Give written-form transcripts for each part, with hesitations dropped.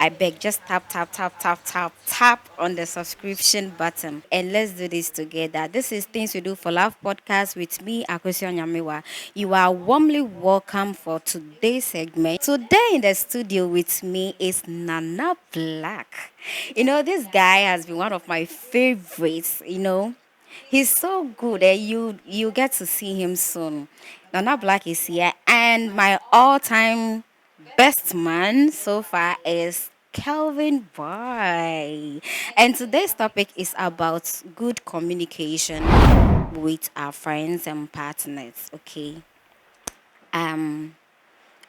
I beg, just tap, tap, tap, tap, tap, tap on the subscription button and let's do this together. This is Things We Do for Love podcast with me, Akosia Nyamiwa. You are warmly welcome for today's segment. Today in the studio with me is Nana Black. This guy has been one of my favorites. He's so good that you get to see him soon. Nana Black is here, and my all-time best man so far is Kelvin Boy. And today's topic is about good communication with our friends and partners. Okay. Um,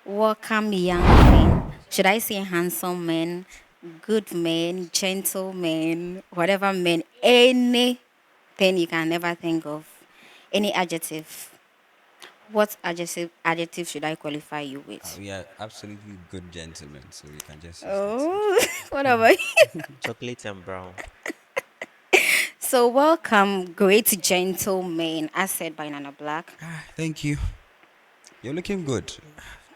welcome young men. Should I say handsome men, good men, gentlemen, whatever men, anything you can never think of, any adjective. What adjective should I qualify you with? We are absolutely good gentlemen, so you can just use that. Oh, what about you? Chocolate and brown. So welcome, great gentlemen, as said by Nana Black. Thank you. You're looking good.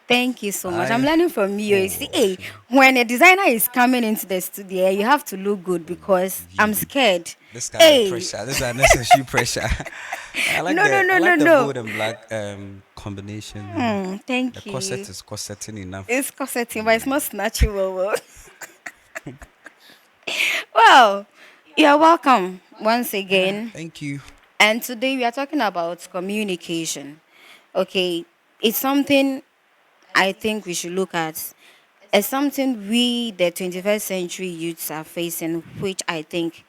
Thank you so much. I'm I learning from you. You see, oh hey, when a designer is coming into the studio, you have to look good because I'm you scared. this kind of Hey, pressure. This is unnecessary pressure. no, no, no, I no, like the no. gold and black combination. The Thank corset you. is corseting enough. It's corseting, but it's not snatching well. Well, you're welcome once again. Thank you. And today we are talking about communication. Okay, it's something I think we should look at. It's something we, the 21st century youths, are facing, which I think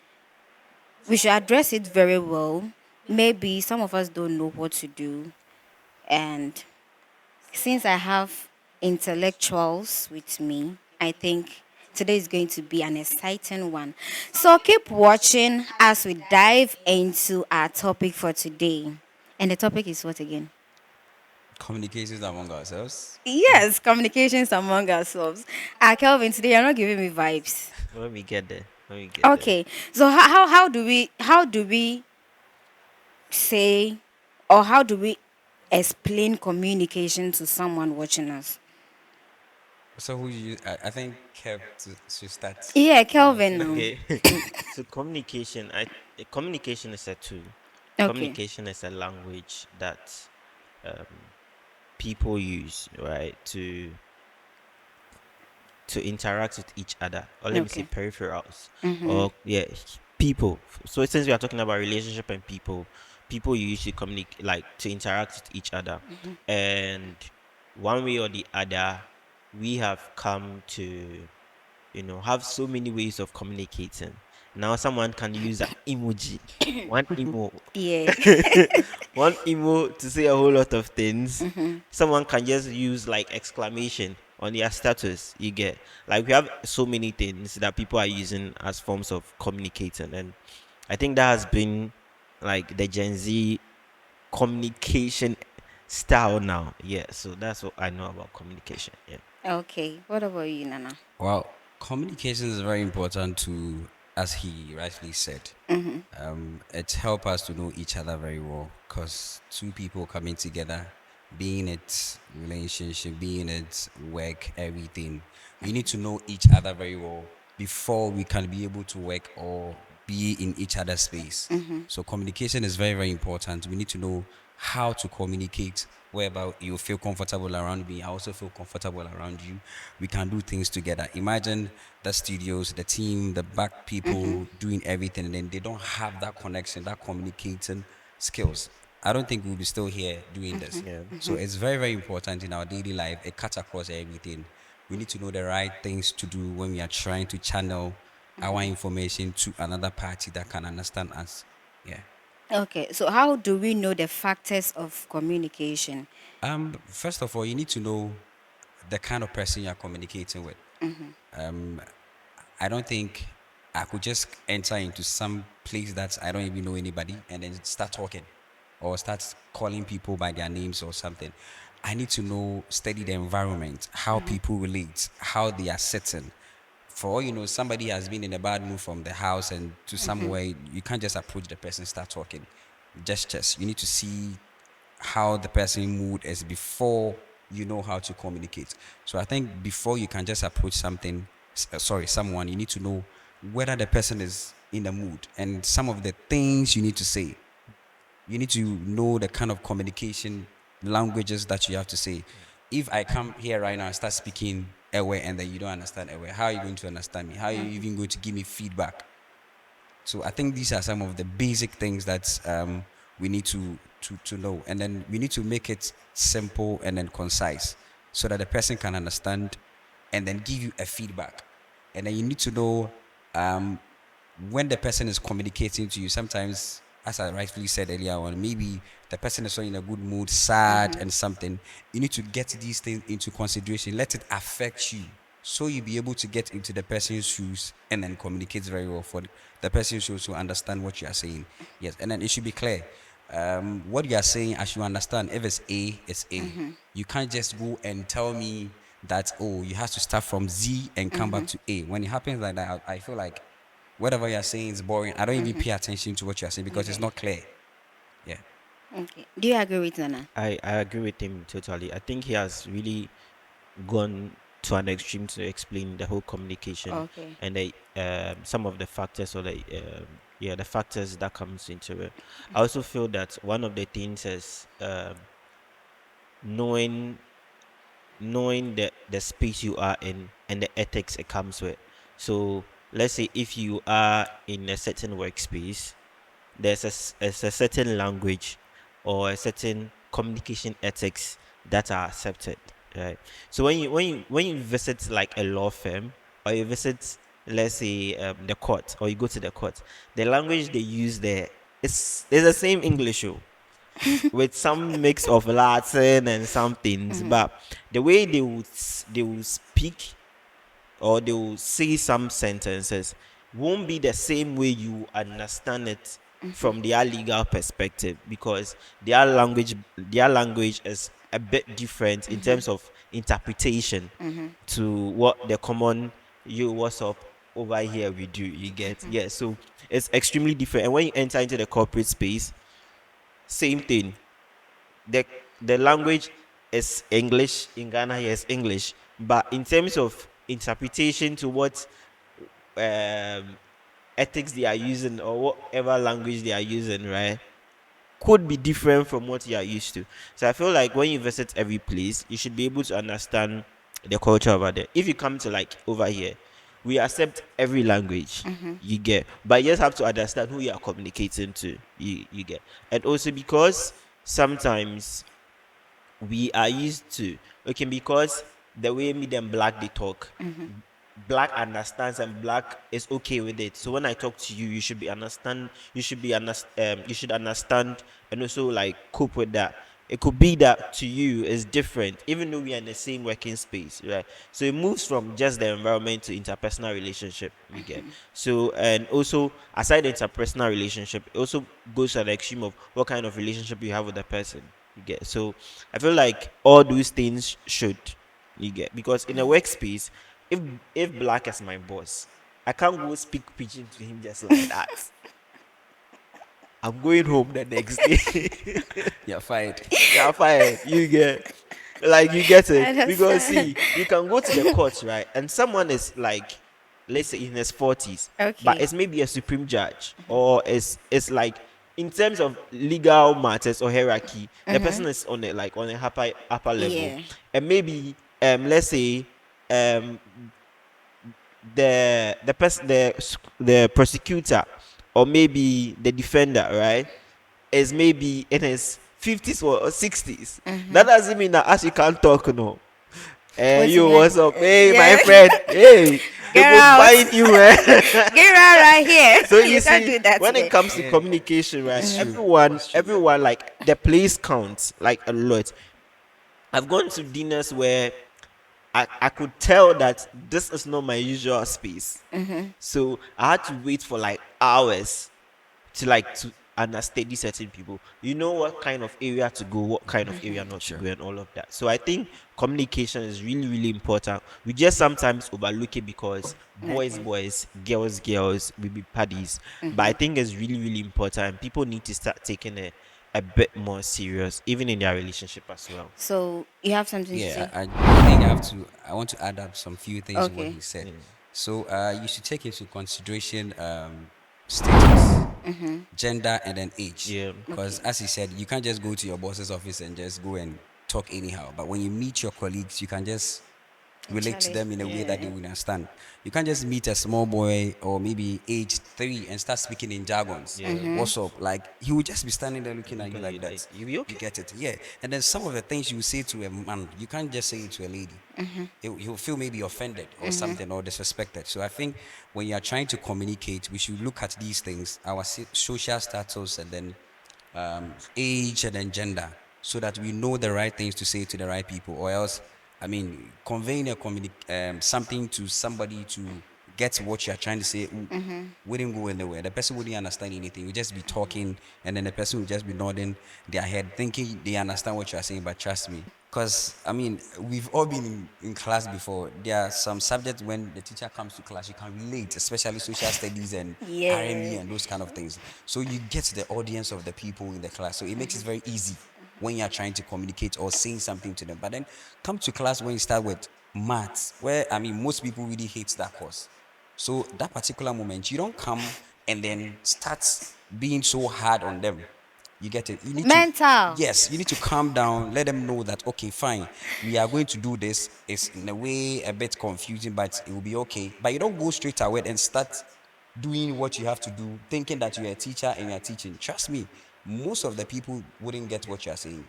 we should address it very well. Maybe some of us don't know what to do. And since I have intellectuals with me, I think today is going to be an exciting one. So keep watching as we dive into our topic for today. And the topic is what again? Communications among ourselves. Yes, communications among ourselves. Kelvin, today you're not giving me vibes. When we get there. When we get there. Okay, so how do we say or how do we explain communication to someone watching us? So who you? I think Kev to start. Yeah, Kelvin. No. Okay. So communication is a tool. Okay. Communication is a language that um, people use, right, to interact with each other, or let me say Okay. peripherals, Mm-hmm. or yeah, people. So since we are talking about relationship and people usually communicate, like, to interact with each other, and one way or the other, we have come to have so many ways of communicating. Now someone can use an emoji, one emo, Yeah. one emo to say a whole lot of things. Someone can just use like exclamation on their status. You get, like, we have so many things that people are using as forms of communicating, and I think that has been like the Gen Z communication style now. Yeah, so that's what I know about communication. Yeah. Okay. What about you, Nana? Well, communication is very important to, as he rightly said. It helps us to know each other very well because two people coming together, being it relationship, being it work, everything, we need to know each other very well before we can be able to work or be in each other's space. So communication is very, very important. We need to know how to communicate whereby you feel comfortable around me. I also feel comfortable around you. We can do things together. Imagine the studios, the team, the back people doing everything, and then they don't have that connection, that communicating skills. I don't think we'll be still here doing this. Yeah. So it's very, very important in our daily life. It cuts across everything. We need to know the right things to do when we are trying to channel our information to another party that can understand us. Yeah. Okay. So how do we know the factors of communication? First of all, you need to know the kind of person you're communicating with. I don't think I could just enter into some place that I don't even know anybody and then start talking or start calling people by their names or something. I need to know, study the environment, how people relate, how they are sitting. For all you know, somebody has been in a bad mood from the house and to somewhere, you can't just approach the person, start talking. Gestures. You need to see how the person mood is before you know how to communicate. So I think before you can just approach something, sorry, someone, you need to know whether the person is in the mood and some of the things you need to say. You need to know the kind of communication languages that you have to say. If I come here right now and start speaking Ewe and then you don't understand Ewe, how are you going to understand me? How are you even going to give me feedback? So I think these are some of the basic things that we need to know, and then we need to make it simple and then concise, so that the person can understand, and then give you a feedback. And then you need to know um, when the person is communicating to you. Sometimes, as I rightfully said earlier on, maybe the person is not in a good mood, sad, and something. You need to get these things into consideration. Let it affect you, so you'll be able to get into the person's shoes and then communicate very well for the person should also understand what you are saying. Yes, and then it should be clear. What you are saying, I should understand. If it's A, it's A. You can't just go and tell me that, oh, you have to start from Z and come back to A. When it happens like that, I feel like whatever you're saying is boring. I don't even pay attention to what you're saying because it's Okay. not clear. Yeah. Okay. Do you agree with Nana? I agree with him totally. I think he has really gone to an extreme to explain the whole communication Okay. and the some of the factors, or the yeah, the factors that comes into it. I also feel that one of the things is knowing knowing the space you are in and the ethics it comes with. So let's say if you are in a certain workspace, there's a certain language or a certain communication ethics that are accepted, right? So when you visit like a law firm, or you visit, let's say, the court, or you go to the court, the language they use there is the same English, with some mix of Latin and some things, but the way they will speak, or they will say some sentences, won't be the same way you understand it from their legal perspective, because their language is a bit different in terms of interpretation to what the common you what's up over here we do, you get. Yeah, so it's extremely different. And when you enter into the corporate space, same thing. The language is English in Ghana, yes, English, but in terms of interpretation to what um, ethics they are using, or whatever language they are using, right, could be different from what you are used to. So I feel like when you visit every place, you should be able to understand the culture over there. If you come to like over here, we accept every language, you get, but you just have to understand who you are communicating to, you get. And also because sometimes we are used to, okay, because the way me and black they talk, black understands and black is okay with it. So when I talk to you, you should understand and also like cope with that. It could be that to you is different, even though we are in the same working space, right? So it moves from just the environment to interpersonal relationship, we get. So, and also aside the interpersonal relationship, it also goes to the extreme of what kind of relationship you have with the person, you get. So I feel like all those things should, you get, because in a workspace, if if black is my boss, I can't go speak pidgin to him just like that. I'm going home the next day. You're fired. You're fired. You get, like, you get I it, because understand. see, you can go to the court, right, and someone is like, let's say in his 40s, but Okay. it's maybe a supreme judge, or it's like, in terms of legal matters or hierarchy, the person is on it like on a upper level, Yeah. and maybe let's say um the prosecutor, or maybe the defender, right, is maybe in his 50s or 60s. That doesn't mean that as you can't talk, no. Hey, What's in you, your what's up? Hey, my yeah? friend. Hey, they Get go out. bind you, man. Get out right here. So you You can't see, do that when it here. comes to Yeah, communication, right, it's true. everyone, It's true. everyone, like the place counts like a lot. I've gone to dinners where I could tell that this is not my usual space. So I had to wait for like hours to understudy certain people. You know what kind of area to go, what kind of area not to Sure. go, and all of that. So I think communication is really, really important. We just sometimes overlook it because boys, Okay. boys, girls, girls, we be buddies. But I think it's really, really important. People need to start taking it a bit more serious, even in their relationship as well. So you have something to Yeah, say? I think I want to add up some few things to what Okay. he said. Yeah. So you should take into consideration status, gender, and then age. Yeah. Because Okay. as he said, you can't just go to your boss's office and just go and talk anyhow. But when you meet your colleagues, you can just relate to Actually, them in a way that they yeah. will understand. You can't just meet a small boy or maybe age 3 and start speaking in jargons. Yeah. What's up? Like he will just be standing there looking at you Looking at you like like, that. you be You okay? get it? Yeah. And then some of the things you say to a man, you can't just say it to a lady. He'll feel maybe offended or something or disrespected. So I think when you are trying to communicate, we should look at these things, our social status, and then age and then gender, so that we know the right things to say to the right people, or else, I mean, conveying something to somebody to get what you are trying to say wouldn't go anywhere. The person wouldn't understand anything. You'll just be talking, and then the person will just be nodding their head, thinking they understand what you are saying. But trust me, because I mean, we've all been in class before. There are some subjects when the teacher comes to class, you can relate, especially social studies and RME Yeah. and those kind of things. So you get the audience of the people in the class. So it makes it very easy when you're trying to communicate or saying something to them. But then come to class when you start with maths, where I mean, most people really hate that course. So that particular moment, you don't come and then start being so hard on them. You get it? You need to, Mental. yes, you need to calm down, let them know that, okay, fine, we are going to do this. It's in a way a bit confusing, but it will be okay. But you don't go straight away and start doing what you have to do, thinking that you're a teacher and you're teaching. Trust me, most of the people wouldn't get what you're saying.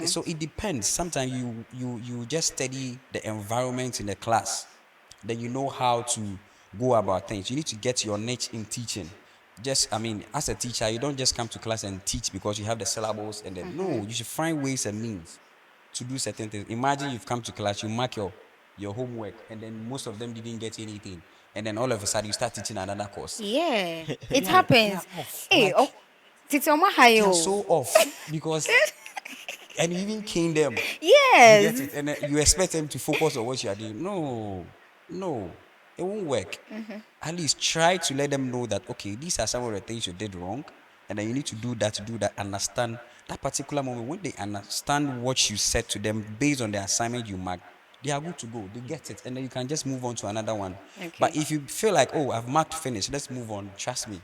So it depends. Sometimes you just study the environment in the class, then you know how to go about things. You need to get your niche in teaching. Just, I mean, as a teacher, you don't just come to class and teach because you have the syllables and then no, you should find ways and means to do certain things. Imagine you've come to class, you mark your homework, and then most of them didn't get anything, and then all of a sudden you start teaching another course. Yeah. It They are happens. off. Hey, Like oh, Titi Omo they are Hayo. so off because and you even cane them. You get Yes. it, and then you expect them to focus on what you are doing. No, no, it won't work. At least try to let them know that okay, these are some of the things you did wrong, and then you need to do that to do that. Understand that particular moment when they understand what you said to them based on the assignment you marked. They are good to go. They get it, and then you can just move on to another one. But Okay. if you feel like, oh, I've marked finish, let's move on. Trust me,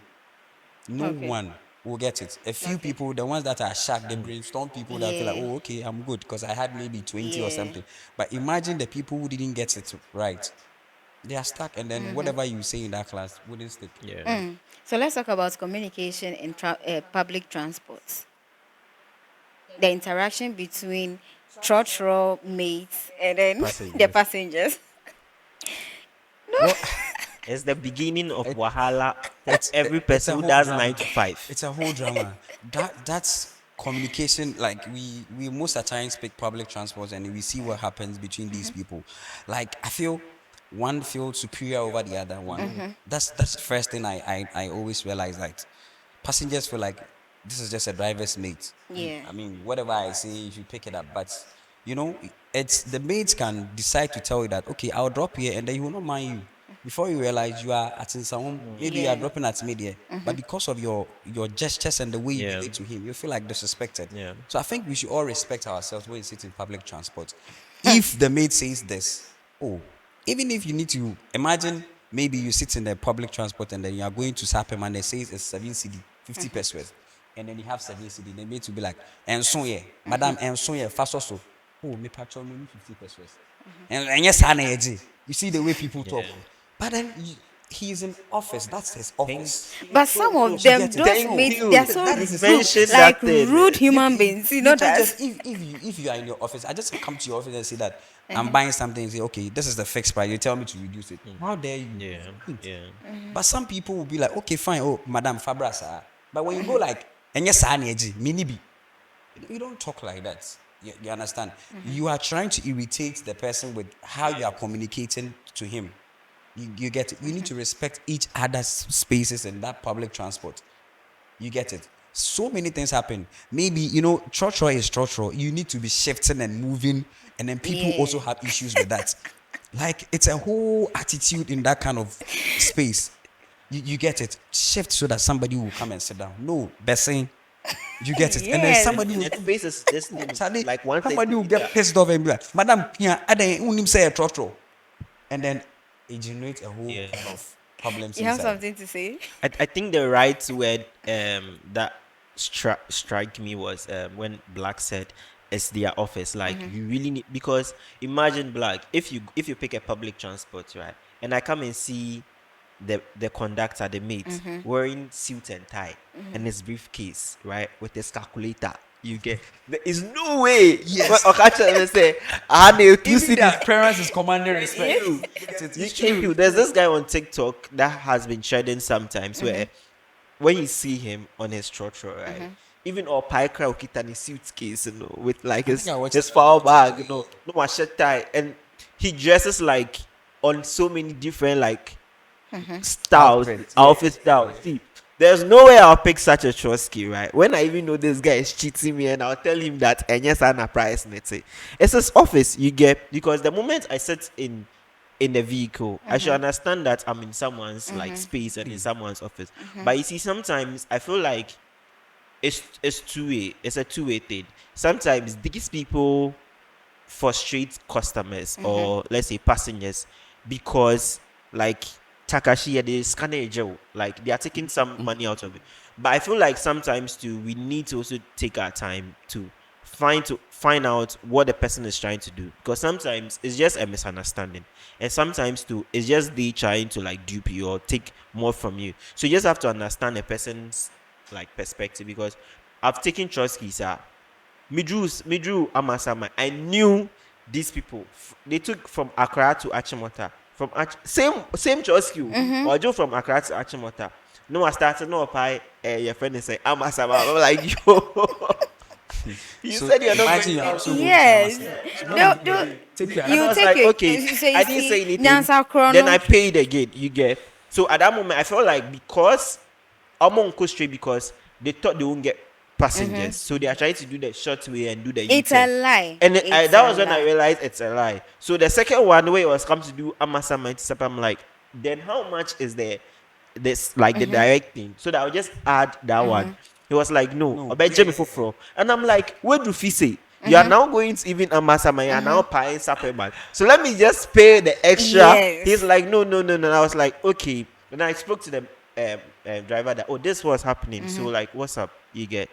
no Okay. one will get it. A few Okay. people, the ones that are sharp, they brainstorm people that feel like, Yeah. oh, okay, I'm good because I had maybe 20 or Yeah. something. But imagine the people who didn't get it right. They are stuck, and then whatever you say in that class wouldn't stick. Yeah. So let's talk about communication in public transport. The interaction between Trotro mates and then the Passengers. passengers. Well, It's the beginning of it, Wahala for it's it, every it's person a who whole does 9 drama. to 5. It's a whole drama. That's communication. Like we most of the time speak public transport, and we see what happens between these people. Like I feel one feels superior over the other one. That's the first thing I always realize. Like passengers feel like this is just a driver's mate. Yeah. I mean, whatever I say, you should pick it up. But you know, it's the mates can decide to tell you that okay, I'll drop here, and then he will not mind you. Before you realize you are at someone, maybe you are Yeah. dropping at me there, but because of your gestures and the way you Yeah. relate to him, you feel like disrespected. Yeah. So I think we should all respect ourselves when we sit in public transport. If the mate says this, oh, even if you need to imagine, maybe you sit in the public transport and then you are going to Sapem and they say it's 7 cedi, 50 pesos, and then you have 7 cedi, the mate will be like, and so yeah, madam, and so yeah, fast also. Oh, me patron me 50 pesos. And yes, you see the way people talk. Yeah. But then he's in office. That's his office. Thank But some of You them, get it? those thank No, mates, they are you. so that You is his rude, mentioned office. like that thing. rude human beings. You know You can't that? just if you are in your office, I just come to your office and say that I'm buying something and say, okay, this is the fixed price. You tell me to reduce it. How dare you? Yeah. Yeah. But some people will be like, okay, fine, oh, Madam Fabra, sir. But when you go like, and yes, mini be, you don't talk like that. You understand? You are trying to irritate the person with how you are communicating to him. You get it. You need to respect each other's spaces in that public transport. You get it. So many things happen. Maybe Trotro is Trotro. You need to be shifting and moving, and then people Yeah. also have issues with that. Like it's a whole attitude in that kind of space. You get it. Shift so that somebody will come and sit down. No, Bessie. You get it. And then Yes. somebody will It faces this thing suddenly like one somebody will centimeter. get pissed off and be like, Madam, yeah, I don't say a Trotro. And then it generates a whole Yeah. pile of problems You have inside. something to say? I think the right word that strike me was when Black said it's their office. Like you really need, because imagine Black, if you pick a public transport, right, and I come and see the conductor, the mate, wearing suit and tie and his briefcase, right, with his calculator. You get, there is no way. Yes. Okacha say, "Ah, they two Even cities." their parents is commanding respect. You, Look at it. you It's can't true. feel. There's this guy on TikTok that has been trending sometimes where when you see him on his Trotro, right? Even or Pikra Okita his suitcase, with like I think I watched his it. foul bag, no machete tie, and he dresses like on so many different like styles, Outfit. outfit styles. See, there's no way I'll pick such a Trotsky, right? When I even know this guy is cheating me, and I'll tell him that, and yes, I'm a price, let's say it's his office. You get, because the moment I sit in the vehicle, I should understand that I'm in someone's like space and in someone's office. But you see, sometimes I feel like it's two-way. It's a two-way thing. Sometimes these people frustrate customers or let's say passengers because like Takashi, they scan a jail, like they are taking some money out of it. But I feel like sometimes too we need to also take our time to find out what the person is trying to do, because sometimes it's just a misunderstanding, and sometimes too it's just they trying to like dupe you or take more from you. So you just have to understand a person's like perspective, because I've taken trust keys. Me drew Amasama. I knew these people. They took from Accra to Achimota. Same choice you. Or Joe from Accra to Achimota. No, I started no pie. Your friend is saying Amasama. I'm like, yo. You So said you're not imagine going you're to also going to Yes. Amasa. So No, when no. take your and I You was take like, it. okay. So you I didn't say see, anything. Nyansa Then I Chrono. paid again. You get. So at that moment, I felt like because I'm on go straight, because they thought they won't get passengers, so they are trying to do the short way and do the It's a U-turn. lie. And It's that a was when I lie. realized it's a lie. So the second one, where it was come to do Amasa Mighty, I'm like, then how much is this like the direct thing? So that I'll just add that one. He was like, no, I no. bet Jimmy for. And I'm like, what do you say? You are now going to even Amasama, you are now paying supplement. So let me just pay the extra. He's Yes. like, no, no, no, no. I was like, okay. And I spoke to the driver that, oh, this was happening. So like, what's up? You get,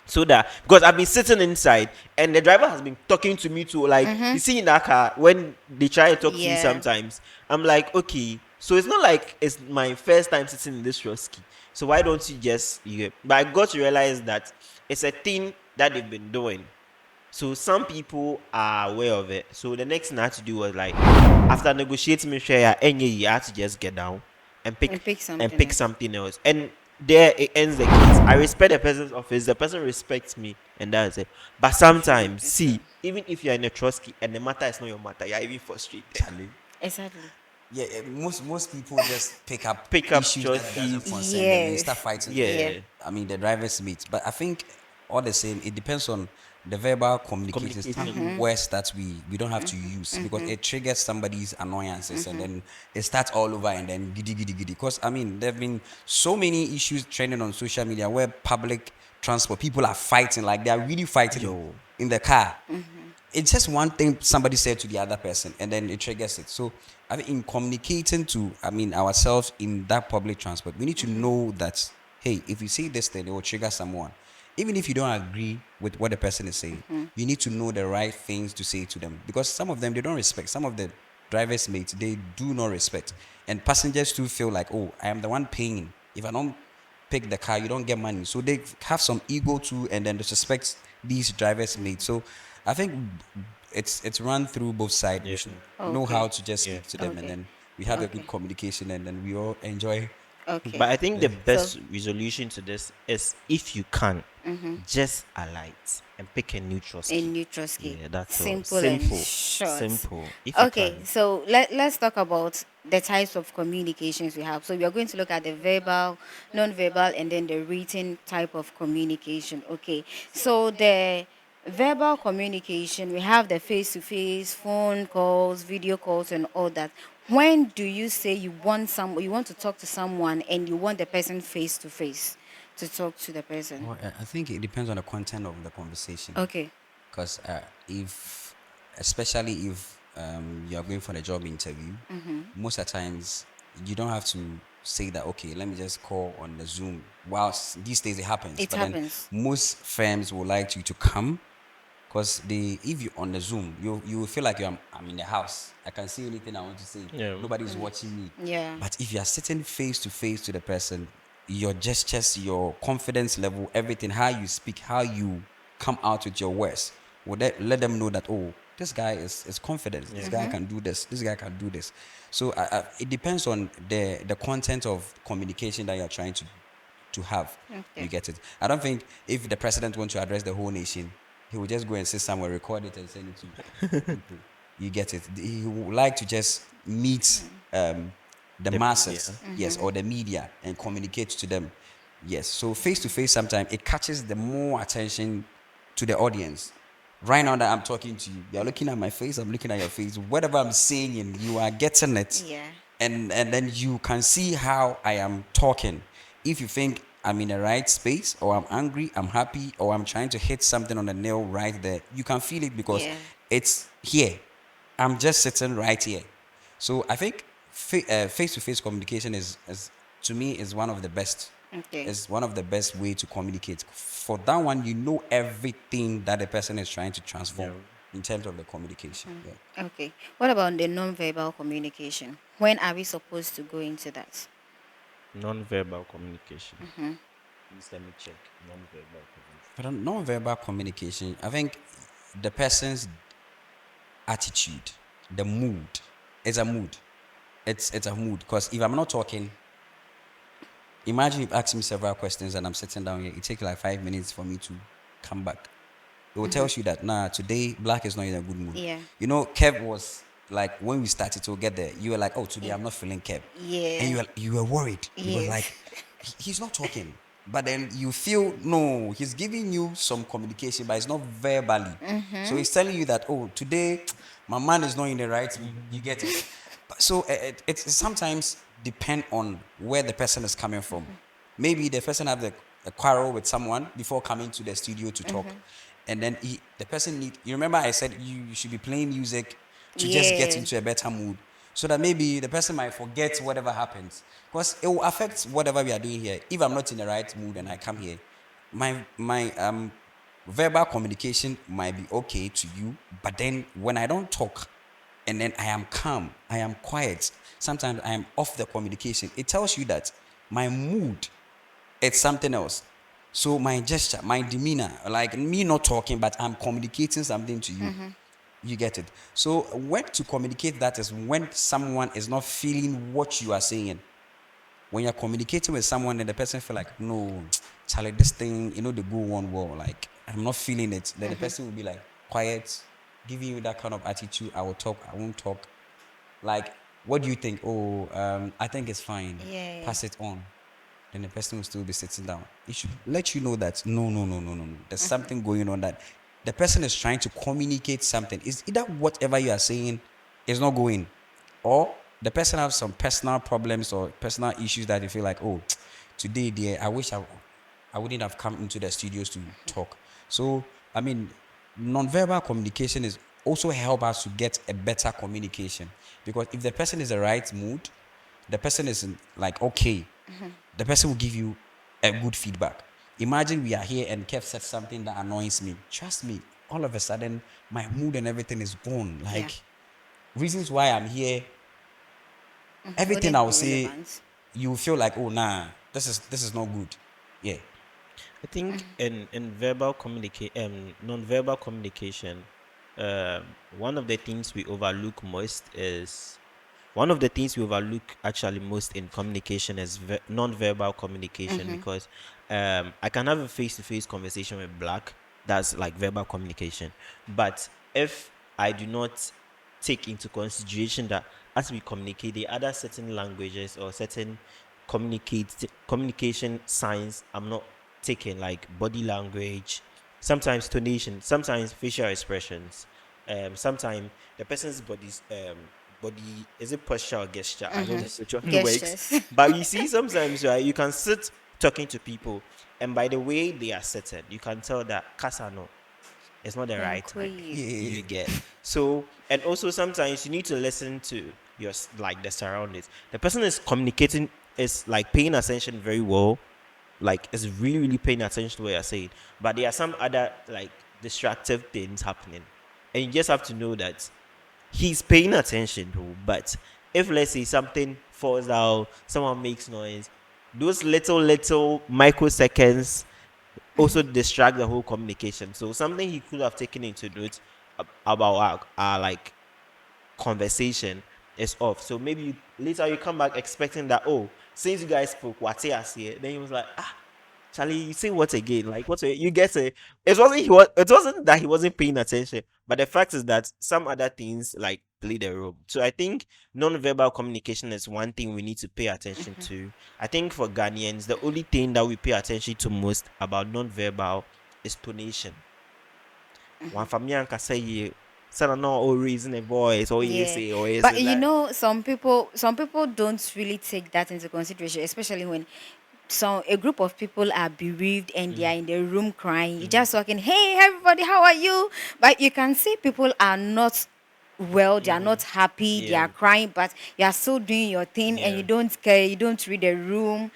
so that, because I've been sitting inside and the driver has been talking to me too. Like, you see in that car when they try to talk to you Yeah. sometimes, I'm like, okay, so it's not like it's my first time sitting in this Roski. So why don't you just, but I got to realize that it's a thing that they've been doing. So some people are aware of it. So the next thing I had to do was like, after negotiating with Shreya, you had to just get down and And pick something pick else. something else. And there it ends the case. I respect the person's office. The person respects me, and that's it. But If you don't sometimes, see, respect. even if you're in a trust key and the matter is not your matter, you're even frustrated. Charlie. Exactly. Yeah, most people just pick up Pick up issues that trust doesn't keys. concern them and you start Yes. fighting. Yeah. Yeah. I mean, the driver's mate. But I think all the same, it depends on the verbal communication, type Communication. of words that we don't have to use because it triggers somebody's annoyances and then it starts all over and then giddy giddy giddy. Because I mean, there have been so many issues trending on social media where public transport people are fighting, like they are really fighting Yo. in the car. It's just one thing somebody said to the other person and then it triggers it. So I think in communicating to, I mean, ourselves in that public transport, we need to know that, hey, if you say this thing, it will trigger someone. Even if you don't agree with what the person is saying, you need to know the right things to say to them because some of them they don't respect. Some of the drivers mates they do not respect, and passengers too feel like, oh, I am the one paying. If I don't pick the car, you don't get money. So they have some ego too, and then disrespect these drivers mates. So I think it's run through both sides. We Yeah. should know Okay. how to just Yeah. speak to them, and Okay. then we have a Okay. good communication, and then we all enjoy. Okay. But I think the So best resolution to this is, if you can, just alight and pick a neutral a ski. neutral ski. Yeah, that's all. Simple and Simple. short. Simple. If you Okay, can. so let's talk about the types of communications we have. So we are going to look at the verbal, non-verbal, and then the written type of communication. Okay, so the verbal communication, we have the face-to-face, phone calls, video calls, and all that. When do you say you want to talk to someone and you want the person face-to-face to talk to the person? Well, I think it depends on the content of the conversation. Okay. Because if, especially if you are going for a job interview, most of the times you don't have to say that, okay, let me just call on the Zoom. Whilst these days it happens, It but then happens. most firms would like you to come, because if you on the Zoom, you will feel like I'm in the house. I can say anything I want to say. Yeah. Nobody's watching me. Yeah. But if you are sitting face to face to the person, your gestures, your confidence level, everything, how you speak, how you come out with your words, will let them know that, oh, this guy is confident. This Yeah. guy can do this. This guy can do this. So it depends on the content of communication that you're trying to have. You Okay. get it? I don't think if the president wants to address the whole nation, he will just go and sit somewhere, record it, and send it to people. You get it? He would like to just meet the The media. masses, yes, or the media, and communicate to them. Yes. So face to face, sometimes it catches the more attention to the audience. Right now that I'm talking to you, you're looking at my face, I'm looking at your face. Whatever I'm saying, and you are getting it, Yeah. and then you can see how I am talking. If you think I'm in the right space, or I'm angry, I'm happy, or I'm trying to hit something on the nail right there, you can feel it because Yeah. it's here. I'm just sitting right here. So I think face-to-face communication is to me is one of the best. Okay. Is one of the best way to communicate. For that one, you know everything that the person is trying to transform Yeah. in terms of the communication. Yeah. Okay. What about the non-verbal communication? When are we supposed to go into that? Non-verbal communication. Please let me check non-verbal communication. For the non-verbal communication, I think the person's attitude, the mood, it's a mood. It's a mood. Because if I'm not talking, imagine you've asked me several questions and I'm sitting down here. It takes like 5 minutes for me to come back. It will tell you that today Black is not in a good mood. Yeah. You know, Kev was like when we started to get there, you were like, oh, today Yeah. I'm not feeling Kev. Yeah. And you were worried. You were Yes. like, he's not talking. But then you feel no, he's giving you some communication, but it's not verbally. So he's telling you that, oh, today my man is not in the right mood. You get it? So it sometimes depend on where the person is coming from. Maybe the person have a quarrel with someone before coming to the studio to talk, and then the person need. You remember I said you should be playing music to just get Yeah. into a better mood, so that maybe the person might forget whatever happens, because it will affect whatever we are doing here. If I'm not in the right mood and I come here, my verbal communication might be okay to you, but then when I don't talk, and then I am calm, I am quiet, sometimes I am off the communication, it tells you that my mood, it's something else. So my gesture, my demeanor, like me not talking, but I'm communicating something to you. You get it. So when to communicate that is when someone is not feeling what you are saying. When you're communicating with someone and the person feel like, no, Charlie, this thing, the go on well, like I'm not feeling it. Then the person will be like quiet, giving you that kind of attitude. I will talk, I won't talk. Like, what do you think? Oh, I think it's fine. Yeah. Pass it on. Then the person will still be sitting down. It should let you know that no, no, no, no, no, no. There's something going on, that the person is trying to communicate something. It's either whatever you are saying is not going, or the person has some personal problems or personal issues that you feel like, oh, today, dear, I wish I wouldn't have come into the studios to talk. So, I mean, nonverbal communication is also help us to get a better communication, because if the person is the right mood, the person is like okay, the person will give you a good feedback. Imagine we are here and Kev said something that annoys me. Trust me, all of a sudden my mood and everything is gone. Like reasons why I'm here, everything Wouldn't I will be say, relevant. you feel like, oh nah, this is not good. Yeah. I think in verbal non-verbal communication, one of the things we overlook most is one of the things we overlook actually most in communication is non-verbal communication, because I can have a face-to-face conversation with Black, that's like verbal communication, but if I do not take into consideration that as we communicate, the other certain languages or certain communication signs I'm not taking, like body language, sometimes tonation, sometimes facial expressions, sometimes the person's body, is it posture or gesture? I don't know which one works. Gestures. But you see, sometimes right, you can sit talking to people, and by the way they are seated, you can tell that Kasano, it's not the right time. Yeah. You get. So, and also sometimes you need to listen to your like the surroundings. The person is communicating, is like paying attention very well, like is really really paying attention to what you're saying. But there are some other like distractive things happening, and you just have to know that he's paying attention to. But if let's say something falls out, someone makes noise, those little microseconds also distract the whole communication. So something he could have taken into note about our like conversation is off. So maybe later you come back expecting that, oh, since you guys spoke, what's here? Then he was like, ah, Charlie, you say what again? Like what you get it? It wasn't that he wasn't paying attention, but the fact is that some other things like played a role. So I think non-verbal communication is one thing we need to pay attention to. I think for Ghanaians, the only thing that we pay attention to most about non-verbal is tonation. One family can say you son not all raising a voice or you Yeah, say or you but say you that. know, some people don't really take that into consideration, especially when a group of people are bereaved and they are in the room crying. You're just talking, hey everybody, how are you? But you can see people are not well, they are not happy, they Yeah. are crying, but you are still doing your thing and Yeah. you don't care, you don't read the room.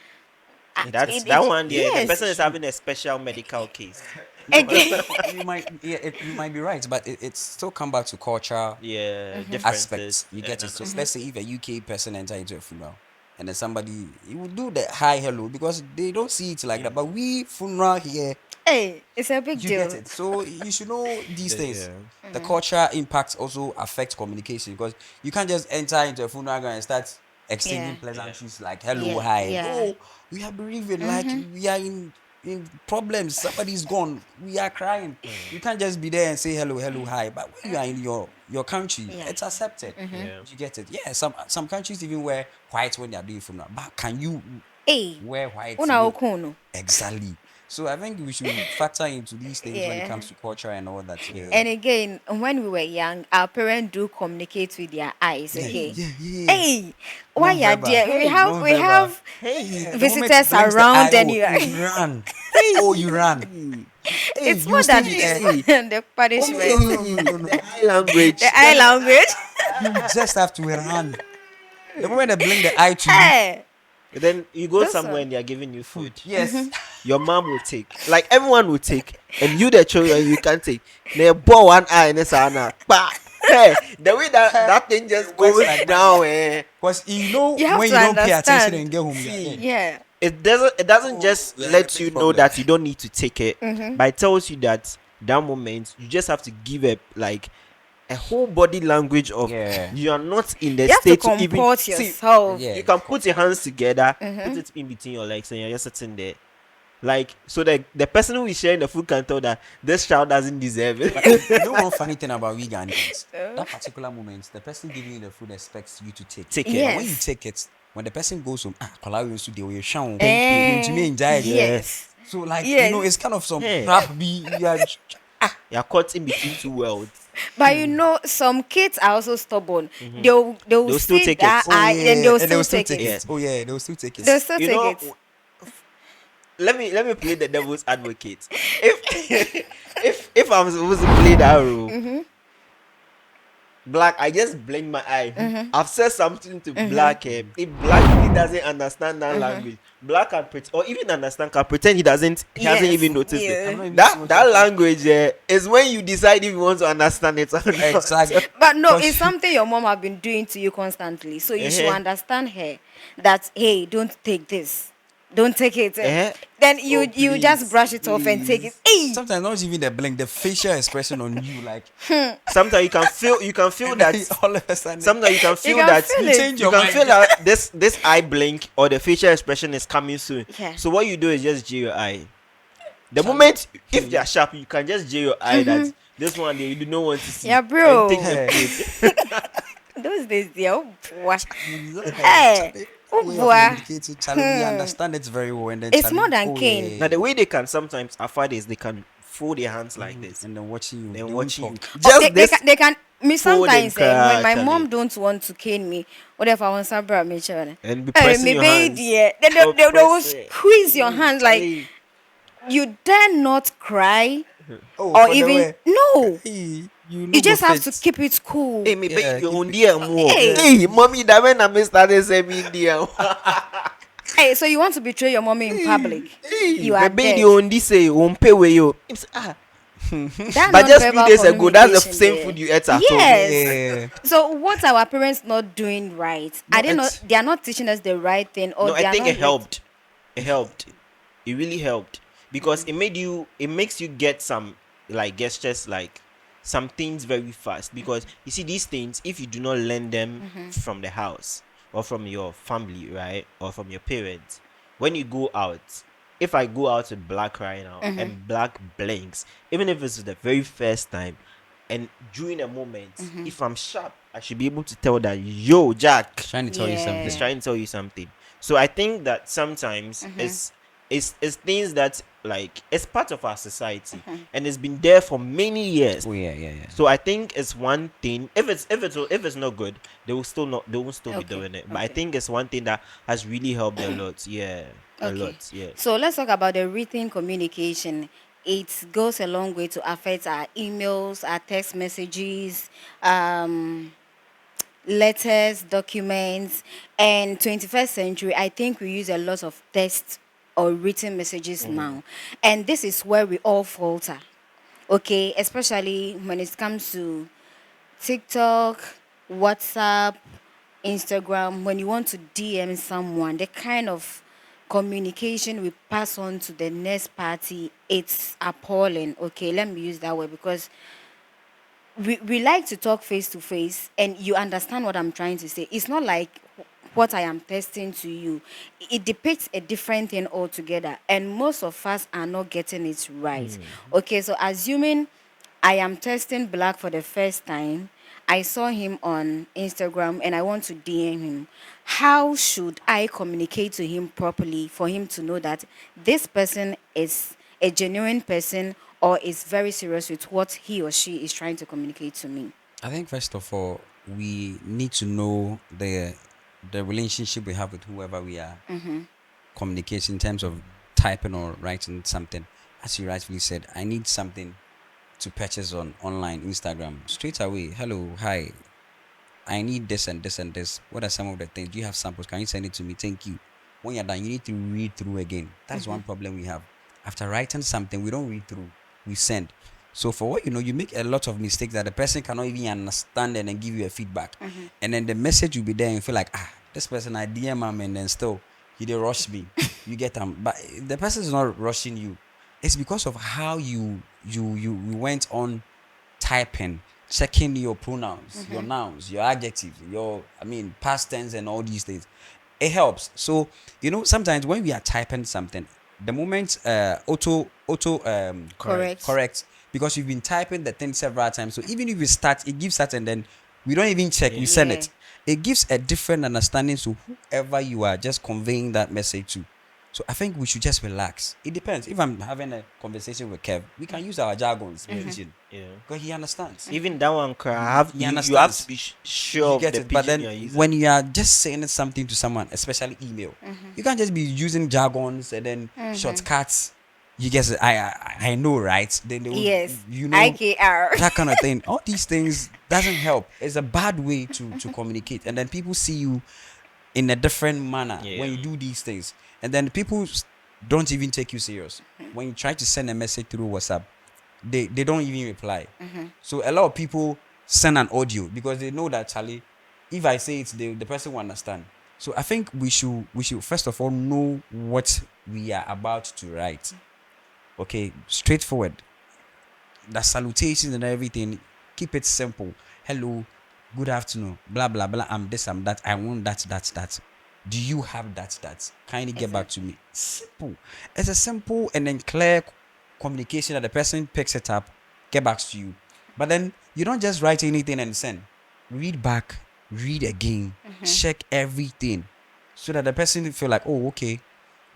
That's that one there. The person Yes. is having a special medical case. No, Again. you might, yeah, you might be right, but it still come back to culture Yeah, differences. aspects. You get it. So And let's say if a UK person enter into a funeral, and then somebody, you will do the hi hello because they don't see it like that. But we funeral here, Hey, it's a big you get deal. it. So you should know these things. yeah. The culture impacts also affect communication because you can't just enter into a funeral ground and start exchanging Yeah. pleasantries like hello, Yeah, hi. yeah. Oh, we are bereaved, like we are in problems. Somebody's gone. We are crying. You can't just be there and say hello, hello, hi. But when you are in your country, Yeah. it's accepted. Yeah. You get it. Yeah, some countries even wear white when they are doing funeral. But can you Hey, wear white? una okono. Exactly. So I think we should factor into these things when it Yeah. comes to culture and all that. Yeah. And again, when we were young, our parents do communicate with their eyes. Okay. Yeah. Hey, why you are Non-verbal. there? Hey, We non-verbal. have Hey, the moment visitors it blinks the eye, around and oh, you are. you run. Oh, you run. Hey, It's you more still than be there. the punishment. The eye language. The eye language. You just have to run. The moment they blink the eye to you, Hey, Then you go this somewhere one. and they are giving you food. yes. Your mom will take. Like everyone will take. And you the children you can't take. They bore one eye in this Anna. Hey, the way that thing just Works goes like down, eh. Because you know You have when to you don't pay attention understand. and get home, you're See, dead. Yeah. It doesn't just we are in a let big you know problem. that you don't need to take it, but it tells you that that moment you just have to give a whole body language of Yeah. you are not in the You have to state to even comport see. yourself. Yeah. You can put your hands together, put it in between your legs, and you're just sitting there. Like so the person who is sharing the food can tell that this child doesn't deserve it. You know one funny thing about we Ghanaians? That particular moment, the person giving you the food expects you to take Take it. it. And when you Yes. take it, when the person goes home, kola we used to do show. Thank you. To me enjoy it. Yes. So like Yes. you know, it's kind of some Yeah. crap be You're caught in between two worlds. But you know, some kids are also stubborn. They'll They'll still see take that it. eye, then they'll and still still take it. Yeah. Oh yeah, they'll still take it. They'll still You take know, it. let me play the devil's advocate. If I'm supposed to play that role, Black, I just blink my eye. I've said something to Black. If Black really doesn't understand that language, Black can pretend, or even understand, can pretend he doesn't. He hasn't Yes, even noticed yeah. I'm not it. even That sure that what language is when you decide if you want to understand it or not. Exactly. But no, Because- it's something your mom have been doing to you constantly. So you should Uh-huh. understand her that hey, don't take this. Don't take it. Then you Oh, you just brush it off and take it. Hey, Sometimes not even the blink, the facial expression on you, like Sometimes you can feel that. all of a sudden. Sometimes you can feel can that feel You it. change you your can mind. feel that this eye blink or the facial expression is coming soon. Yeah. So what you do is just jay your eye. The moment if they are sharp, you can just jay your eye that this one there you do not want to see. Yeah, bro. And take the plate. those days, yeah. Oh, boy. Hey, Hey, oh boy. We understand it very well, and then It's Charlie, more than Cain. Now the way they can sometimes afford is they can fold their hands like this and then watching you, then they watching you. won't talk. Just they this. they can me fold and sometimes when cry, my Charlie. mom don't want to cane me, whatever I want to me children. And be pressing me your baby, hands. yeah. They will Press it. squeeze your hand like Charlie. you dare not cry. Oh, or for the even way. no. You You no go just have to fit. keep it cool. Hey, me Yeah, baby keep on it. dear more. Yeah, Hey, Hey, keep it. mommy, that when I started saying me dear. hey, so you want to betray your mommy in public? Hey, You are me baby dead. on this say on pay with you. Him say, ah, That but just few non-verbal days ago, that's the communication same there. food you ate at home. Yes. Yeah. So what our parents not doing right? No, They are not teaching us the right thing, or No, I they are think not it let. helped. It helped. It really helped because it makes you get some like gestures, like some things very fast, because you see these things, if you do not learn them from the house or from your family, right, or from your parents, when you go out, if I go out with black right now and black blinks, even if it's the very first time, and during a moment, if I'm sharp, I should be able to tell that, yo, Jack trying to tell you is Yeah. something. trying to tell you something. So I think that sometimes it's things that, like, it's part of our society and it's been there for many years. Oh yeah, yeah, yeah. So I think it's one thing. If it's not good, they will still be Okay. doing it. But I Okay. think it's one thing that has really helped a lot. Yeah, a Okay. lot. Yeah. So let's talk about the written communication. It goes a long way to affect our emails, our text messages, um, letters, documents, and 21st century, I think we use a lot of text or written messages now. And this is where we all falter. Okay, especially when it comes to TikTok, WhatsApp, Instagram, when you want to DM someone, the kind of communication we pass on to the next party, it's appalling. Okay, let me use that word because we like to talk face to face and you understand what I'm trying to say. It's not like what I am testing to you. It depicts a different thing altogether. And most of us are not getting it right. Okay, so assuming I am testing Black for the first time, I saw him on Instagram and I want to DM him. How should I communicate to him properly for him to know that this person is a genuine person or is very serious with what he or she is trying to communicate to me? I think first of all, we need to know the relationship we have with whoever we are communicating in terms of typing or writing something. As you rightfully said, I need something to purchase on online Instagram straight away. Hello, hi. I need this and this and this. What are some of the things? Do you have samples? Can you send it to me? Thank you. When you're done, you need to read through again. That is one problem we have. After writing something, we don't read through. We send. So for what you know, you make a lot of mistakes that the person cannot even understand and then give you a feedback. And then the message will be there and you feel like, this person I DM him and then still he did rush me. You get them. But the person is not rushing you. It's because of how you went on typing, checking your pronouns, your nouns, your adjectives, your past tense and all these things. It helps. So sometimes when we are typing something, the moment auto Correct. correct, because you've been typing the thing several times. So even if we start, it gives that and then we don't even check, we send Yeah. it. It gives a different understanding to whoever you are just conveying that message to. So I think we should just relax. It depends. If I'm having a conversation with Kev, we can use our jargons, pidgin, Yeah. because he understands. Even that one, cry, He you have to understands. be sure You of get the it. But pigeon then you are using. when you are just saying something to someone, especially email, you can't just be using jargons and then shortcuts. You guess it. I know, right? Then they would, Yes. you know, IKR. that kind of thing. All these things doesn't help. It's a bad way to communicate, and then people see you in a different manner Yeah. when you do these things, and then people don't even take you serious when you try to send a message through WhatsApp. They don't even reply. So a lot of people send an audio because they know that, Charlie, if I say it, the person will understand. So I think we should first of all know what we are about to write. Okay, straightforward. The salutations and everything, keep it simple. Hello, good afternoon, blah blah blah. I'm this, I'm that. I want that. Do you have that? Kindly get back to Exactly. me. Simple. It's a simple and then clear communication that the person picks it up, get back to you. But then you don't just write anything and send. Read back, read again, check everything, so that the person feel like, oh, okay,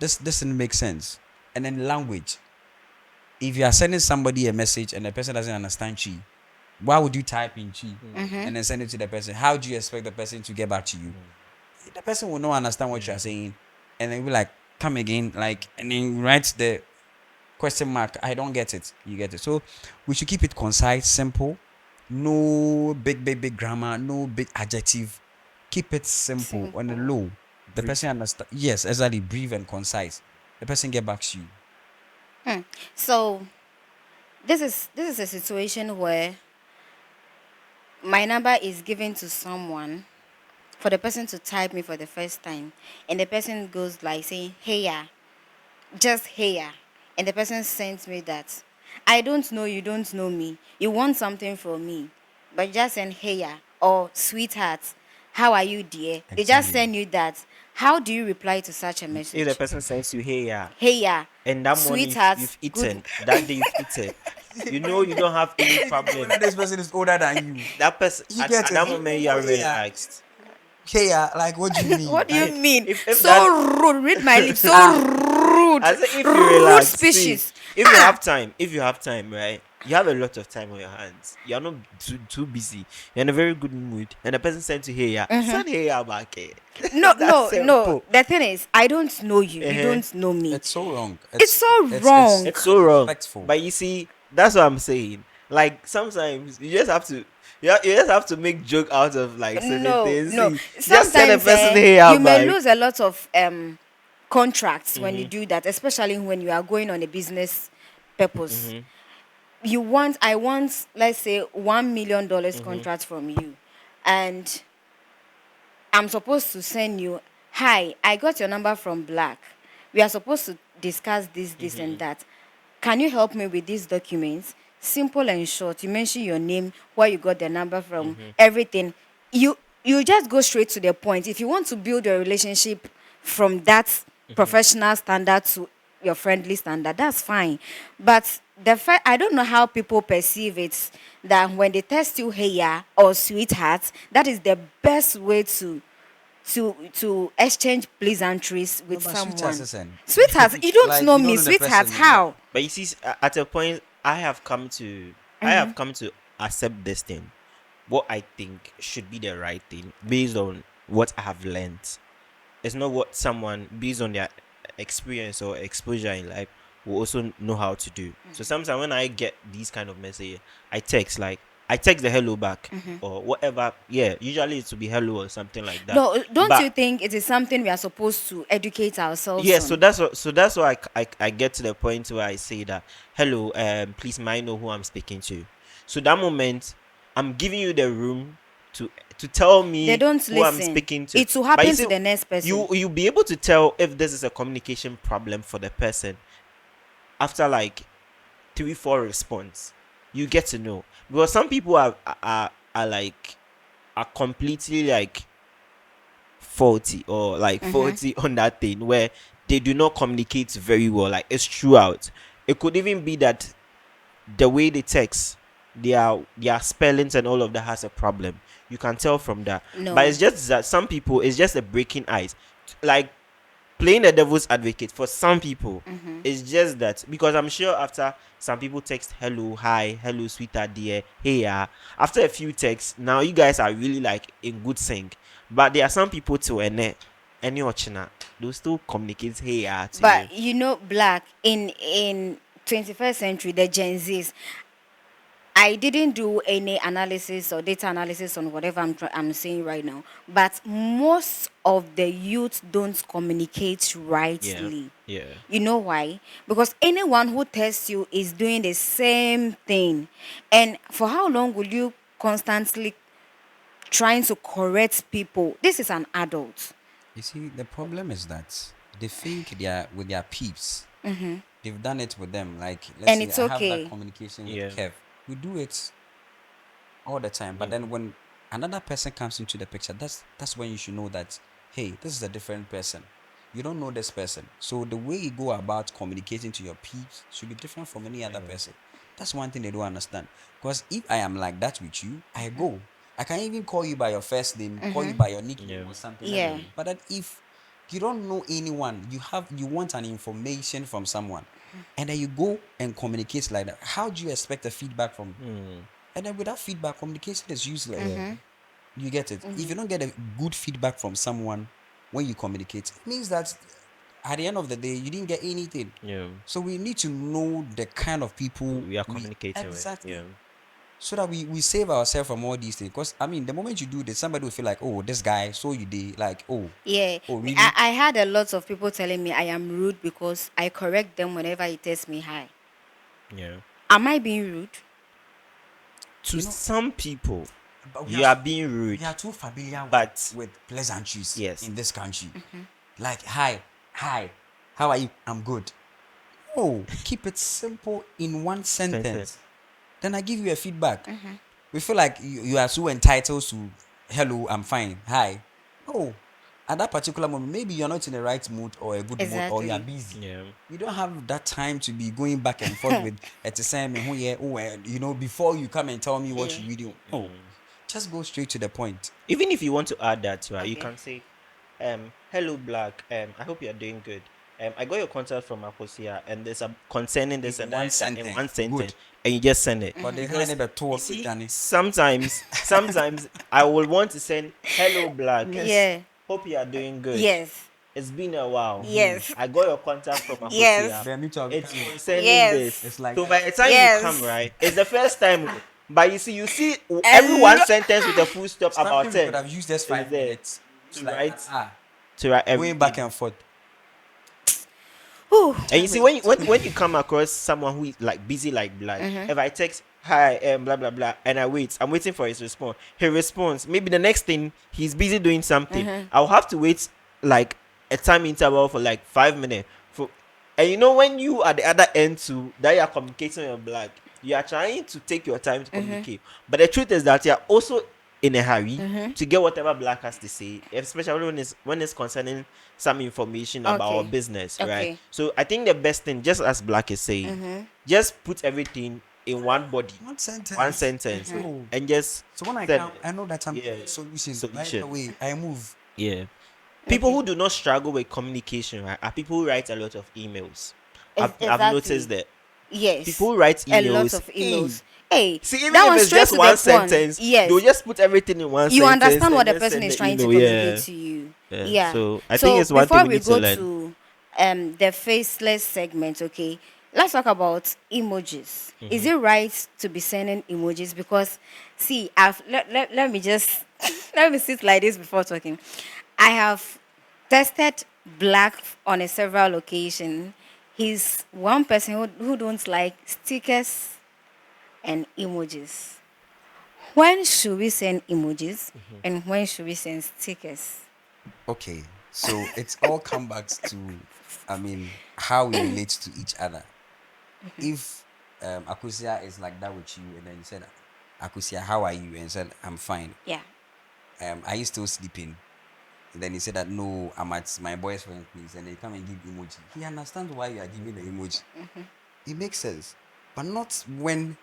this didn't make sense. And then language. If you are sending somebody a message and the person doesn't understand Chi, why would you type in Chi and then send it to the person? How do you expect the person to get back to you? The person will not understand what you are saying, and then be like, come again, like, and then write the Question mark. I don't get it. You get it. So we should keep it concise, simple. No big grammar. No big adjective. Keep it simple on the Simple. low. The Brief. person understand. Yes, exactly. Brief and concise. The person get back to you. So this is a situation where my number is given to someone for the person to type me for the first time, and the person goes like saying, "Hey yeah," just "Hey yeah," and the person sends me that. I don't know you, don't know me. You want something from me, but just send "Hey yeah" or "Sweetheart, how are you, dear?" They just Exactly. send you that. How do you reply to such a If the message? person sends you, hey, yeah, "Hey yeah, and that morning sweetheart, you've good." eaten, that day you've eaten, you know you don't have any problem. This person is older than you. That person He gets at it. that moment you are Yeah. relaxed. Hey, like, what do you mean? What do you Like, mean? If So that rude. Read my lips. So ah, rude. I say if you Rude relax, see, species. if you have time, right? You have a lot of time on your hands. You're not too busy. You're in a very good mood, and the person sends you here. Send here back. No, That's no, no. simple. The thing is, I don't know you. You Uh-huh. don't know me. it's so wrong. It's so wrong. It's so wrong. Disrespectful. But you see, that's what I'm saying. Like sometimes you just have to, you just have to make joke out of like certain No, things. no. See, just send a Sometimes person here you may back. lose a lot of contracts when you do that, especially when you are going on a business purpose. I want, let's say, $1 million contract from you, and I'm supposed to send you, "Hi, I got your number from Black. We are supposed to discuss this, and that. Can you help me with these documents?" Simple and short. You mention your name, where you got the number from, everything. You just go straight to the point. If you want to build a relationship from that professional standard to your friendly standard, that's fine. But I don't know how people perceive it, that when they text you "Hey yeah" or "Sweetheart," that is the best way to exchange pleasantries No, with but sweetheart, someone. listen. Sweetheart, you don't Like, know you don't me. know the Sweetheart, person. But how? But you see, at a point, I have come to accept this thing. What I think should be the right thing based on what I have learned. It's not what someone based on their experience or exposure in life will also know how to do. So sometimes when I get these kind of messages, I text the hello back or whatever. Yeah, usually it will be hello or something like that. No, don't you But think it is something we are supposed to educate ourselves yeah, so on? that's why I get to the point where I say that hello, please may I know who I'm speaking to. So that moment I'm giving you the room to tell They me don't who I'm listen. speaking to. It will But you happen see, to the next person. you'll be able to tell if this is a communication problem for the person after like 3-4 response. You get to know, because some people are like are completely like faulty or like faulty on that thing where they do not communicate very well. Like it's throughout. It could even be that the way they text, their spellings and all of that has a problem. You can tell from that. But No. it's just that some people it's just a breaking ice. Like playing the devil's advocate for some people, it's just that because I'm sure after some people text hello, hi, hello, sweetheart, dear, hey, yeah. After a few texts, now you guys are really like in good sync. But there are some people too, and any ochina, they'll still communicate hey, yeah, to you. But Black, in 21st century, the Gen Zs, I didn't do any analysis or data analysis on whatever I'm saying right now. But most of the youth don't communicate Yeah, rightly. yeah. You know why? Because anyone who tests you is doing the same thing. And for how long will you constantly trying to correct people? This is an adult. you see, the problem is that they think they are with their peeps. They've done it with them. Like, let's And say it's I have that okay. communication with Yeah. Kev. We do it all the time. But then when another person comes into the picture, that's when you should know that, hey, this is a different person. You don't know this person. So the way you go about communicating to your peeps should be different from any other person. That's one thing they don't understand. Because if I am like that with you, I go. I can even call you by your first name, call you by your nickname Yeah. or something like Yeah. that. But then if you don't know anyone, you want an information from someone, and then you go and communicate like that, how do you expect a feedback from? And then without feedback, communication is useless. You get it? If you don't get a good feedback from someone when you communicate, it means that at the end of the day, you didn't get anything. Yeah. So we need to know the kind of people We are communicating with. exactly, Yeah. so that we save ourselves from all these things. Because I mean, the moment you do this, somebody will feel like, oh, this guy, so you did like, Yeah, oh, I, really? I had a lot of people telling me I am rude because I correct them whenever he tells me hi. Yeah. Am I being rude? To You know, some people, but you are being we rude. are too familiar But with pleasantries yes. in this country. Like, hi, how are you? I'm good. Oh, keep it simple in one sentence. Then I give you a feedback. We feel like you are so entitled to, hello, I'm fine, hi. Oh, at that particular moment, maybe you're not in the right mood or a good mood, or you are Exactly. busy. Yeah. You don't have that time to be going back and forth with who yeah, you know, before you come and tell me what Yeah. you really. No, just go straight to the point. Even if you want to add that, right, you Okay. can say, hello Black, I hope you are doing good. I got your contact from Akosia, and there's a concerning this In and one that in sentence. one sentence, Good. and you just send it. But they Because can't even you talk, see, Danny. sometimes I will want to send hello Black. Yes. Yeah. Hope you are doing good. Yes. It's been a while. Yes. I got your contact from Yes. Akosia. Then me too, I'll be It's coming. concerning this. Yes. It's like So by the time you come, Yes. right, it's the first time. But you see every A one lo- sentence with a full stop something about we could 10 have used just is 5 there minutes. It's to like write going back everything. and forth. Whew. And you see, when you come across someone who is like busy like Black, if I text hi blah blah blah and I'm waiting for his response. He responds. Maybe the next thing he's busy doing something. I'll have to wait like a time interval for like 5 minutes. And you know when you at the other end too that you are communicating with Black, you are trying to take your time to communicate. But the truth is that you are also in a hurry to get whatever Black has to say, especially when it's concerning some information about our Okay. business, right? Okay. So I think the best thing, just as Black is saying, just put everything in one body, One sentence. one sentence, So, and just so when I send come, I know that I'm yeah, solution. Right solution. away, I move. Yeah. People Okay. who do not struggle with communication, right, are people who write a lot of emails. I've noticed Exactly. that Yes. people who write A lot emails, of hey, emails. Hey, see, even that if one it's straight just to the one point. sentence, they'll Yes. just put everything in one You sentence understand what and the then person send is the trying to email. communicate Yeah. to you. Yeah. Yeah. So I think So it's one thing before we we need to go learn. to the faceless segment, okay, let's talk about emojis. Is it right to be sending emojis? Because see, let me just let me sit like this before talking. I have tested Black on a several occasions. He's one person who don't like stickers and emojis. When should we send emojis and when should we send stickers? Okay, so it's all come back to, I mean, how we relate to each other. If Akusia is like that with you, and then you said, Akusia, how are you? And said, I'm fine. Yeah. Are you still sleeping? And then he said that no, I'm at my boyfriend's place, and they come and give emoji. He understands why you are giving the emoji. It makes sense, but not when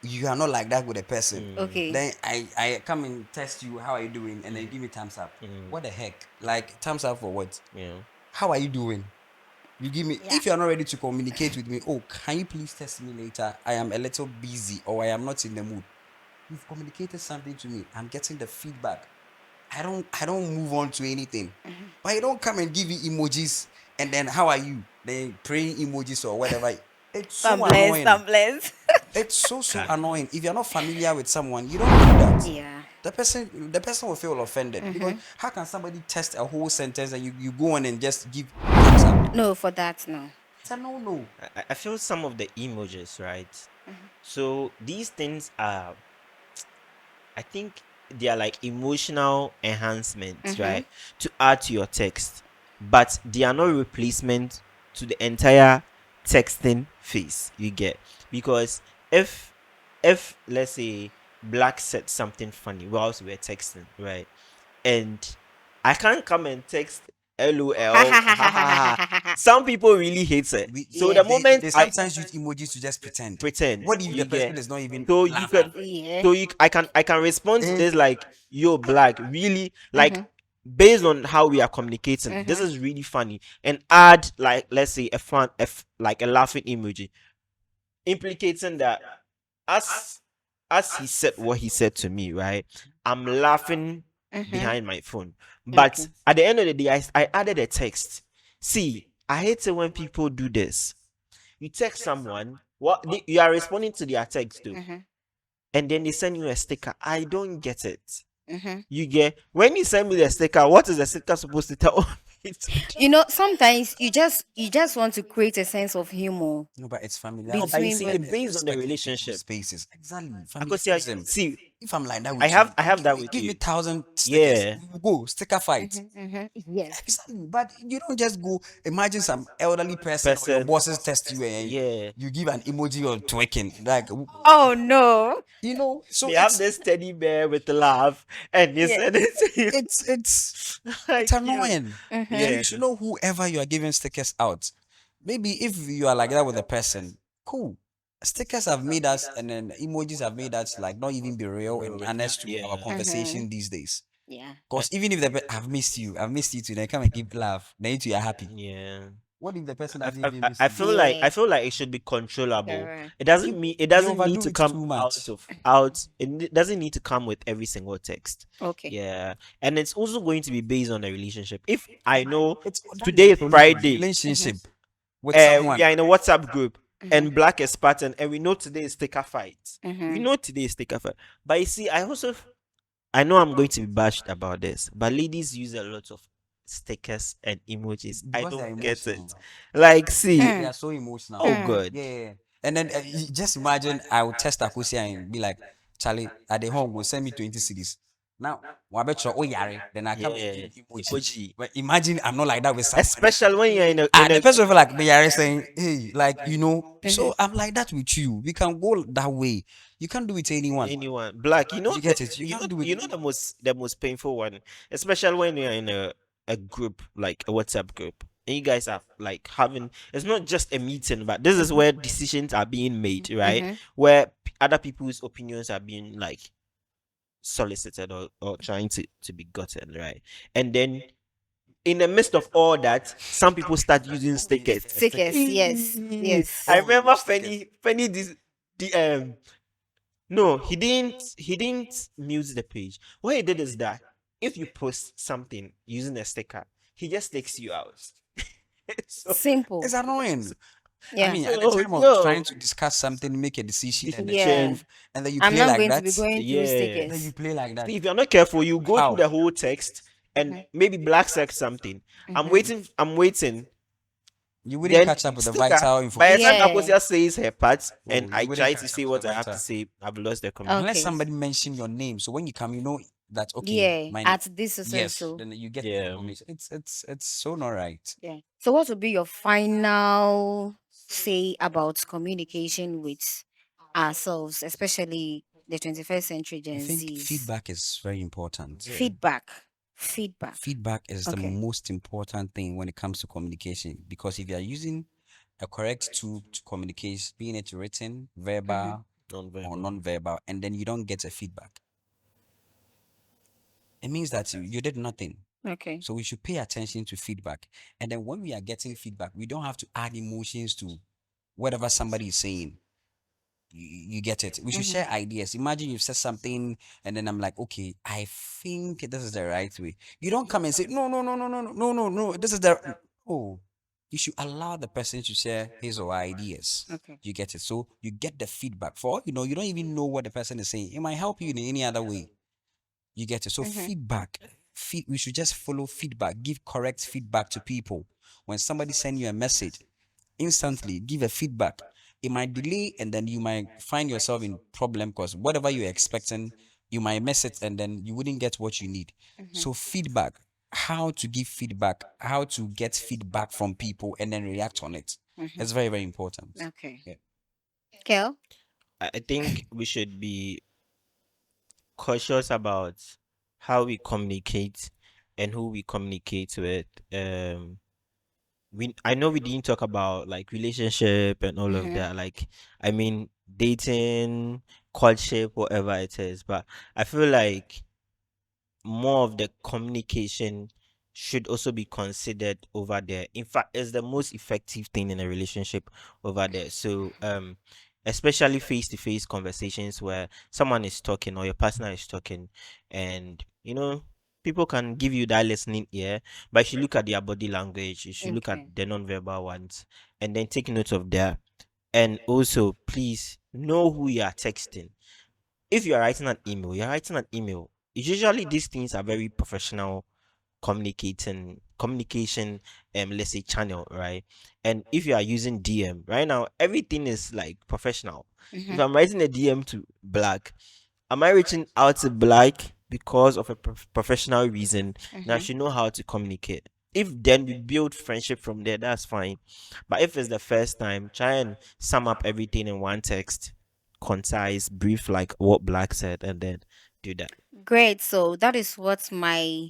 you are not like that with a person. Okay. Then I come and test you, how are you doing, and then you give me thumbs up. What the heck? Like thumbs up for what? Yeah. How are you doing? You give me, Yeah. if you are not ready to communicate with me, oh, can you please test me later? I am a little busy or I am not in the mood. You've communicated something to me. I'm getting the feedback. I don't move on to anything. But you don't come and give me emojis and then how are you? Then praying emojis or whatever. It's I'm so blessed. annoying. I'm blessed. It's so annoying. If you're not familiar with someone, you don't do that. Yeah. The person will feel offended because how can somebody test a whole sentence and you go on and just give thumbs up? No, for that, no. It's a no. I feel some of the emojis, right? So these things are, I think they are like emotional enhancements, right? To add to your text, but they are not replacement to the entire texting phase you get. Because if let's say Black said something funny whilst we were texting, right? And I can't come and text LOL. Ha, ha, ha. Some people really hate it. So the moment They I sometimes use emojis to just pretend. pretend, What if you the person get, is not even so you laughing? can Yeah. so you I can respond to this like, yo Black, really, like, Mm-hmm. based on how we are communicating, this is really funny, and add like, let's say, like a laughing emoji, implicating that as he said what he said to me, right, I'm laughing behind my phone. But Okay. at the end of the day, I added a text. See, I hate it when people do this. You text someone, you are responding to their text too, Mm-hmm. and then they send you a sticker. I don't get it. Mm-hmm. You get, when you send me the sticker, what is the sticker supposed to tell me to do? Sometimes you just want to create a sense of humor No, but it's No, but you between. see, familiarization. it It's based on the respecting people's relationship. spaces. Exactly. Because yeah, Familiarism. see, If I'm like that I with you, have I have that with give me you. 1,000 stickers. Yeah, We will go sticker fight. Mm-hmm, mm-hmm. Yes. Exactly. But you don't just go. Imagine some elderly person or your person. bosses test you and Yeah, you give an emoji or twerking. Like, Oh no. so they have this teddy bear with the laugh, and they Yeah. send it to you. it's it's it's Like you. annoying. So Mm-hmm. Yeah, you should know whoever you are giving stickers out. Maybe if you are like that with a person, cool. Stickers have made us, and then emojis have made us like not even be real and honest to our yeah, Mm-hmm. conversation these days. Yeah. Because even if I've missed you too, then come and give love, then you two are happy. yeah. What if the person I, doesn't I, even I miss I you? feel like I Yeah. feel like it should be controllable. Correct. It They doesn't need overdo to it come too out much. of out. Doesn't need to come with every single text. Okay. Yeah, and it's also going to be based on the relationship. If I know That is today the is problem. Friday, Mm-hmm. Relationship with we someone. are in a WhatsApp group, Mm-hmm. and Black is pattern, and we know today is sticker fight. We Mm-hmm. know today is sticker fight. But you see, I know I'm going to be bashed about this, but ladies use a lot of stickers and emojis. I Because they're don't get emotional. it. Like, see, They Hmm. are so emotional. oh Hmm. god, Yeah. And then just imagine I would test Akusia and be like, Charlie, at the home, will send me 20 cities. Now, Wabetra, oh, yare, then I come and yeah, give emoji. emoji. But imagine I'm not like that with somebody. Especially when you're in a The person will feel like me are saying, hey, like Mm-hmm. so I'm like that with you. We can go that way. You can't do it to anyone. anyone Black, You get it? You can't do it. you know the most painful one, especially when you're in a group, like a WhatsApp group, and you guys are like having, it's not just a meeting, but this is where decisions are being made, right? Mm-hmm. Where other people's opinions are being like solicited, or trying to be gotten, right? And then in the midst of all that, some people start using stickers. Stickers. Yes. I Yes. remember Penny this the no, he didn't mute the page. What he did is that if you post something using a sticker, he just takes you out. so, Simple. It's annoying. I Yeah. mean, at the so time of trying yo, to discuss something, make a decision, and then Yeah. decision, move, and then you I'm play not like going to that. be going through yeah. Then you stickers. play like that. See, if you're not careful, you go through How? the whole text, and Mm-hmm. maybe Black sex something. Mm-hmm. I'm waiting. You wouldn't Then catch up with the sticker. vital By the time information. Yeah. Akosia says her part, and Oh, I you wouldn't try to catch up say with the what I have to vital. say, I've lost the Unless Okay. communication. somebody mention your name. So when you come, you know that okay, Yeah. my At this so yes, so. then you get the Yeah. information. It's so not right. Yeah. So, what would be your final say about communication with ourselves, especially the 21st century I Gen think Zs? feedback is very important. Yeah. Feedback. Feedback. Feedback is the Okay. most important thing when it comes to communication because if you are using a correct tool to communicate, being it written, Mm-hmm. verbal, or Non-verbal. non-verbal, and then you don't get a feedback, it means that you did nothing. Okay. So we should pay attention to feedback. And then when we are getting feedback, we don't have to add emotions to whatever somebody is saying. You get it. We should Mm-hmm. share ideas. Imagine you've said something, and then I'm like, okay, I think this is the right way. You don't come and say, no, no, no, no, no, no, no, no, no. This is the oh. You should allow the person to share his or her ideas. Okay. You get it. So you get the feedback. For all you know, you don't even know what the person is saying. It might help you in any other way. You get it. So Mm-hmm. feedback, we should just follow feedback. Give correct feedback to people. When somebody send you a message, instantly give a feedback. It might delay, and then you might find yourself in problem because whatever you're expecting, you might miss it, and then you wouldn't get what you need. Mm-hmm. So feedback, how to give feedback, how to get feedback from people, and then react on it. Mm-hmm. It's very very important. Okay. Yeah. Kel? I think we should be cautious about how we communicate and who we communicate with. I know we didn't talk about like relationship and all of Mm-hmm. that. Like, I mean, dating, courtship, whatever it is. But I feel like more of the communication should also be considered over there. In fact, it's the most effective thing in a relationship over there. So, especially face to face conversations where someone is talking or your partner is talking, and People can give you that listening ear, but you should look at their body language. You should look at Okay. the non-verbal ones, and then take note of that. And also, please know who you are texting. If you are writing an email, you're writing an email. Usually, these things are very professional communication, let's say channel, right? And if you are using DM right now, everything is like professional. If Mm-hmm. I'm writing a DM to Black, am I reaching out to Black because of a professional reason? Now I Mm-hmm. should know how to communicate. If then we build friendship from there, that's fine. But if it's the first time, try and sum up everything in one text, concise, brief, like what Black said, and then do that. Great. So that is what my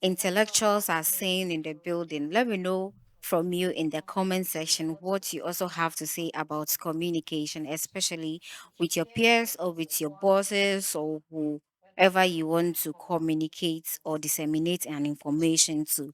intellectuals are saying in the building. Let me know from you in the comment section what you also have to say about communication, especially with your peers or with your bosses or whoever you want to communicate or disseminate an information to.